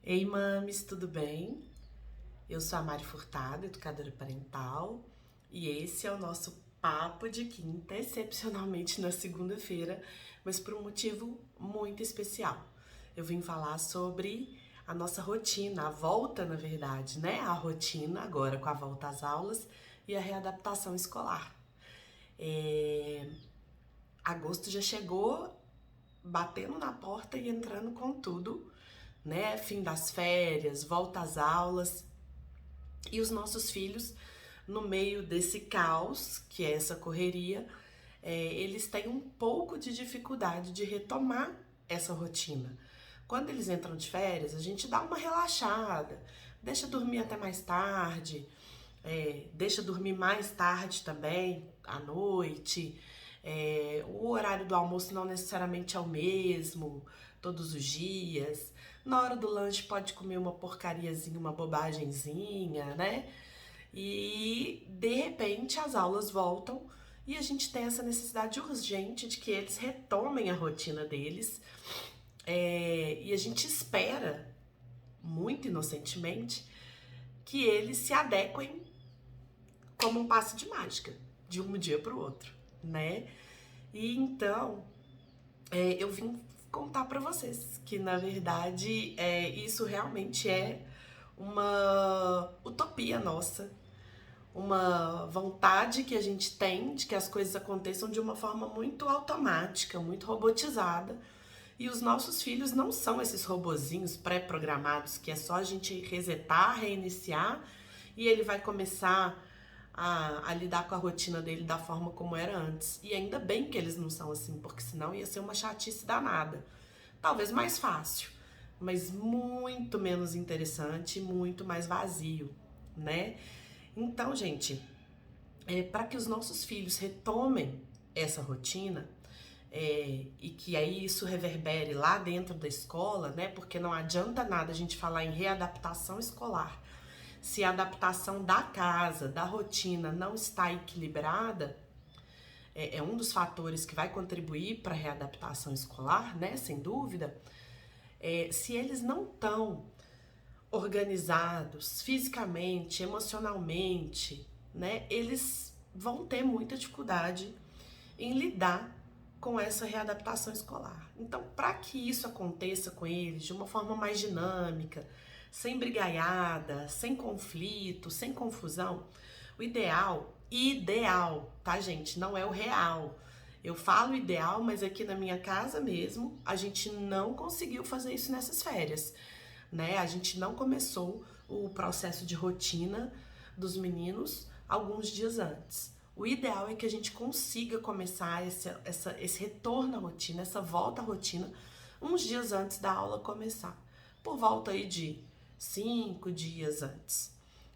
Ei, mames, tudo bem? Eu sou a Mari Furtado, educadora parental, e esse é o nosso papo de quinta, excepcionalmente na segunda-feira, mas por um motivo muito especial. Eu vim falar sobre a nossa rotina, a volta, na verdade, né? A rotina agora com a volta às aulas e a readaptação escolar. É, Agosto já chegou batendo na porta e entrando com tudo, né? Fim das férias, volta às aulas. E os nossos filhos, no meio desse caos, que é essa correria, eles têm um pouco de dificuldade de retomar essa rotina. Quando eles entram de férias, a gente dá uma relaxada, deixa dormir até mais tarde, deixa dormir mais tarde também, à noite. O horário do almoço não necessariamente é o mesmo todos os dias. Na hora do lanche pode comer uma porcariazinha, uma bobagenzinha, né? E de repente as aulas voltam e a gente tem essa necessidade urgente de que eles retomem a rotina deles. E a gente espera, muito inocentemente, que eles se adequem como um passe de mágica, de um dia para o outro, né? E então eu vim contar para vocês que na verdade isso realmente é uma utopia nossa, uma vontade que a gente tem de que as coisas aconteçam de uma forma muito automática, muito robotizada. E os nossos filhos não são esses robozinhos pré-programados que é só a gente resetar, reiniciar e ele vai começar a lidar com a rotina dele da forma como era antes. E ainda bem que eles não são assim, porque senão ia ser uma chatice danada. Talvez mais fácil, mas muito menos interessante, muito mais vazio, né? Então, gente, para que os nossos filhos retomem essa rotina e que aí isso reverbere lá dentro da escola, né? Porque não adianta nada a gente falar em readaptação escolar se a adaptação da casa, da rotina não está equilibrada. É um dos fatores que vai contribuir para a readaptação escolar, né? Sem dúvida. Se eles não estão organizados fisicamente, emocionalmente, né, eles vão ter muita dificuldade em lidar com essa readaptação escolar. Então, para que isso aconteça com eles de uma forma mais dinâmica, sem brigaiada, sem conflito, sem confusão, o ideal, tá, gente? Não é o real. Eu falo ideal, mas aqui na minha casa mesmo, a gente não conseguiu fazer isso nessas férias, né? A gente não começou o processo de rotina dos meninos alguns dias antes. O ideal é que a gente consiga começar esse retorno à rotina, essa volta à rotina, uns dias antes da aula começar. Por volta aí de 5 dias antes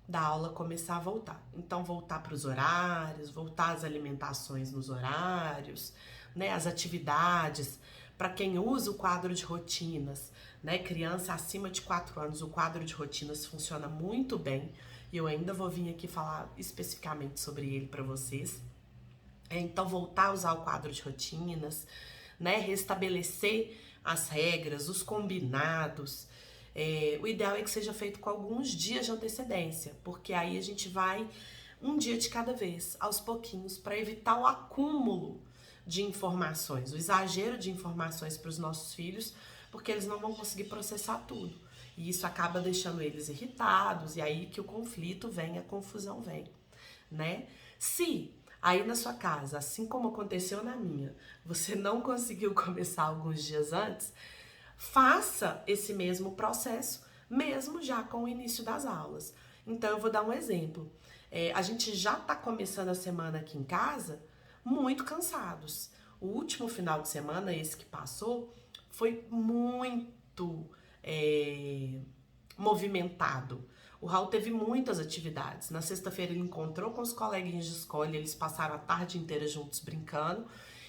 da aula começar a voltar. Então, voltar para os horários, voltar às alimentações nos horários, né, as atividades. Para quem usa o quadro de rotinas, né, criança acima de 4 anos, o quadro de rotinas funciona muito bem. E eu ainda vou vir aqui falar especificamente sobre ele para vocês. Então, voltar a usar o quadro de rotinas, né, restabelecer as regras, os combinados. O ideal é que seja feito com alguns dias de antecedência, porque aí a gente vai um dia de cada vez, aos pouquinhos, para evitar o acúmulo de informações, o exagero de informações para os nossos filhos, porque eles não vão conseguir processar tudo. E isso acaba deixando eles irritados, e aí que o conflito vem, a confusão vem, né? Se aí na sua casa, assim como aconteceu na minha, você não conseguiu começar alguns dias antes, faça esse mesmo processo, mesmo já com o início das aulas. Então, eu vou dar um exemplo. A gente já está começando a semana aqui em casa muito cansados. O último final de semana, esse que passou, foi muito movimentado. O Raul teve muitas atividades. Na sexta-feira ele encontrou com os coleguinhas de escola e eles passaram a tarde inteira juntos brincando.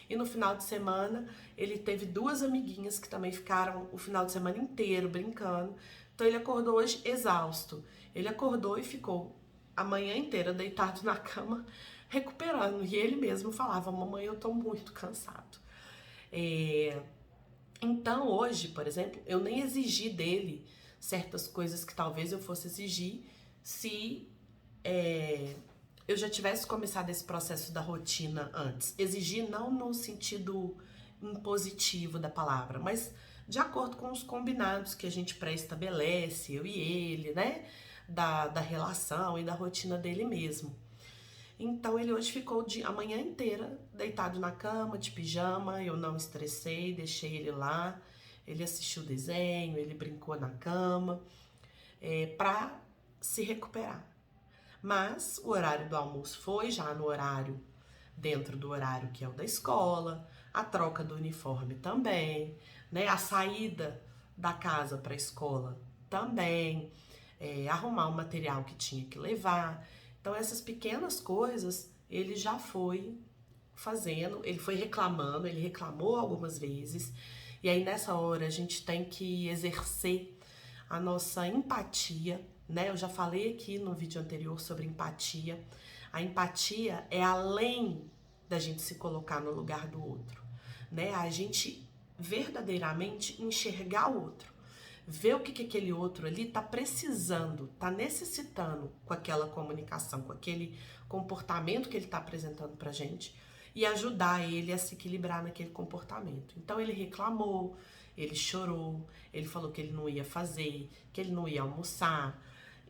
E no final de semana ele teve duas amiguinhas que também ficaram o final de semana inteiro brincando. Então ele acordou hoje exausto. Ele acordou e ficou a manhã inteira deitado na cama recuperando. E ele mesmo falava: mamãe, eu tô muito cansado. Então hoje, por exemplo, eu nem exigi dele certas coisas que talvez eu fosse exigir se eu já tivesse começado esse processo da rotina antes. Exigir não no sentido impositivo da palavra, mas de acordo com os combinados que a gente pré-estabelece, eu e ele, né? Da relação e da rotina dele mesmo. Então ele hoje ficou a manhã inteira deitado na cama, de pijama, eu não estressei, deixei ele lá, ele assistiu o desenho, ele brincou na cama, pra se recuperar. Mas o horário do almoço foi já no horário, dentro do horário que é o da escola, a troca do uniforme também, né? A saída da casa para a escola também, arrumar o material que tinha que levar. Então essas pequenas coisas ele já foi fazendo, ele foi reclamando, ele reclamou algumas vezes, e aí nessa hora a gente tem que exercer a nossa empatia, né? Eu já falei aqui no vídeo anterior sobre empatia. A empatia é além da gente se colocar no lugar do outro, né? A gente verdadeiramente enxergar o outro, ver o que aquele outro ali tá precisando, tá necessitando com aquela comunicação, com aquele comportamento que ele tá apresentando pra gente e ajudar ele a se equilibrar naquele comportamento. Então ele reclamou, ele chorou, ele falou que ele não ia fazer, que ele não ia almoçar.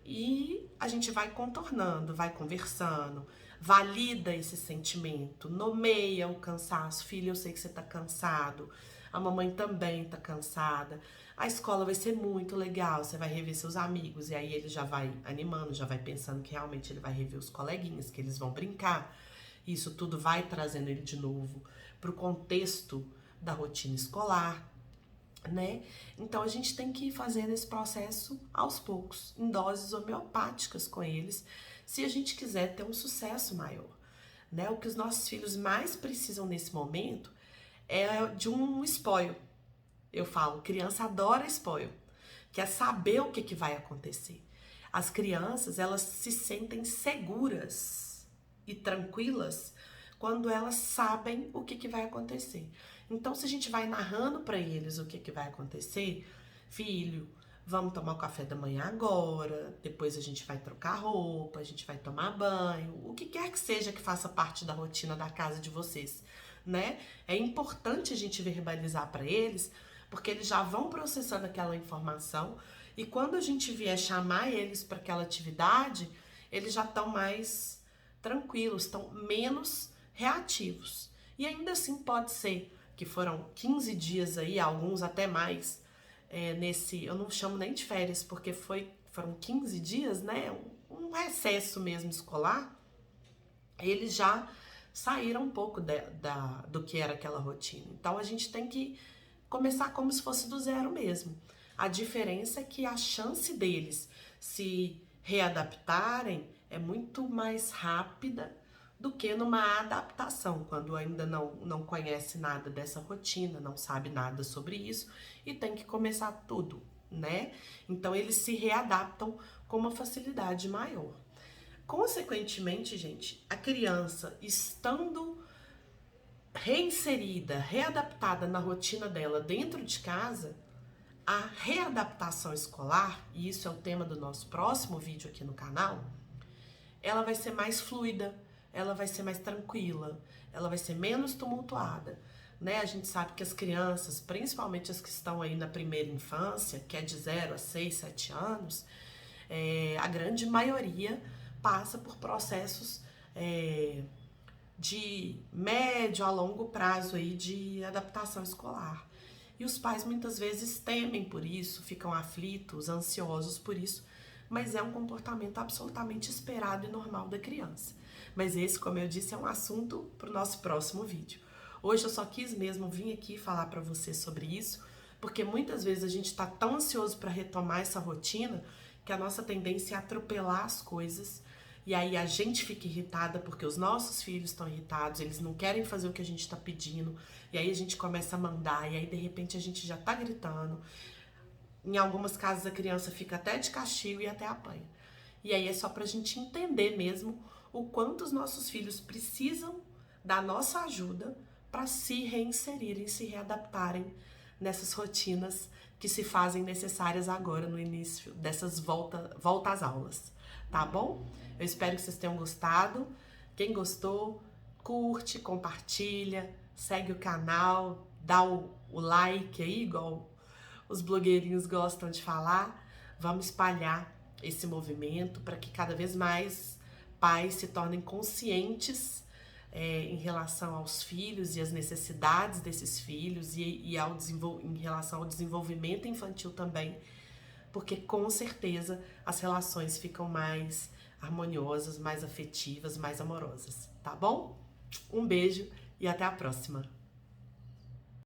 E a gente vai contornando, vai conversando, valida esse sentimento, nomeia o cansaço. Filho, eu sei que você tá cansado, a mamãe também tá cansada, a escola vai ser muito legal, você vai rever seus amigos. E aí ele já vai animando, já vai pensando que realmente ele vai rever os coleguinhas, que eles vão brincar. Isso tudo vai trazendo ele de novo pro contexto da rotina escolar, né? Então a gente tem que ir fazendo esse processo aos poucos, em doses homeopáticas com eles, se a gente quiser ter um sucesso maior, né? O que os nossos filhos mais precisam nesse momento é de um spoil. Eu falo, criança adora spoil, quer saber o que vai acontecer. As crianças, elas se sentem seguras e tranquilas quando elas sabem o que vai acontecer. Então, se a gente vai narrando para eles o que vai acontecer, filho, vamos tomar o café da manhã agora, depois a gente vai trocar roupa, a gente vai tomar banho, o que quer que seja que faça parte da rotina da casa de vocês, né? É importante a gente verbalizar para eles, porque eles já vão processando aquela informação e quando a gente vier chamar eles para aquela atividade, eles já estão mais tranquilos, estão menos reativos. E ainda assim pode ser que foram 15 dias aí, alguns até mais, nesse, eu não chamo nem de férias, porque foram 15 dias, né, um recesso mesmo escolar, eles já saíram um pouco do que era aquela rotina. Então a gente tem que começar como se fosse do zero mesmo. A diferença é que a chance deles se readaptarem é muito mais rápida do que numa adaptação, quando ainda não conhece nada dessa rotina, não sabe nada sobre isso e tem que começar tudo, né? Então eles se readaptam com uma facilidade maior. Consequentemente, gente, a criança estando reinserida, readaptada na rotina dela dentro de casa, a readaptação escolar, e isso é o tema do nosso próximo vídeo aqui no canal, ela vai ser mais fluida, ela vai ser mais tranquila, ela vai ser menos tumultuada, né? A gente sabe que as crianças, principalmente as que estão aí na primeira infância, que é de 0 a 6, 7 anos, a grande maioria passa por processos de médio a longo prazo aí de adaptação escolar. E os pais muitas vezes temem por isso, ficam aflitos, ansiosos por isso, mas é um comportamento absolutamente esperado e normal da criança. Mas esse, como eu disse, é um assunto para o nosso próximo vídeo. Hoje eu só quis mesmo vir aqui falar para você sobre isso, porque muitas vezes a gente está tão ansioso para retomar essa rotina que a nossa tendência é atropelar as coisas. E aí a gente fica irritada porque os nossos filhos estão irritados, eles não querem fazer o que a gente está pedindo, e aí a gente começa a mandar, e aí de repente a gente já tá gritando. Em algumas casas a criança fica até de castigo e até apanha. E aí é só pra gente entender mesmo o quanto os nossos filhos precisam da nossa ajuda para se reinserirem, se readaptarem nessas rotinas que se fazem necessárias agora no início dessas volta às aulas, tá bom? Eu espero que vocês tenham gostado. Quem gostou, curte, compartilha, segue o canal, dá o like aí, igual os blogueirinhos gostam de falar. Vamos espalhar esse movimento para que cada vez mais pais se tornem conscientes em relação aos filhos e as necessidades desses filhos e em relação ao desenvolvimento infantil também, porque com certeza as relações ficam mais harmoniosas, mais afetivas, mais amorosas, tá bom? Um beijo e até a próxima!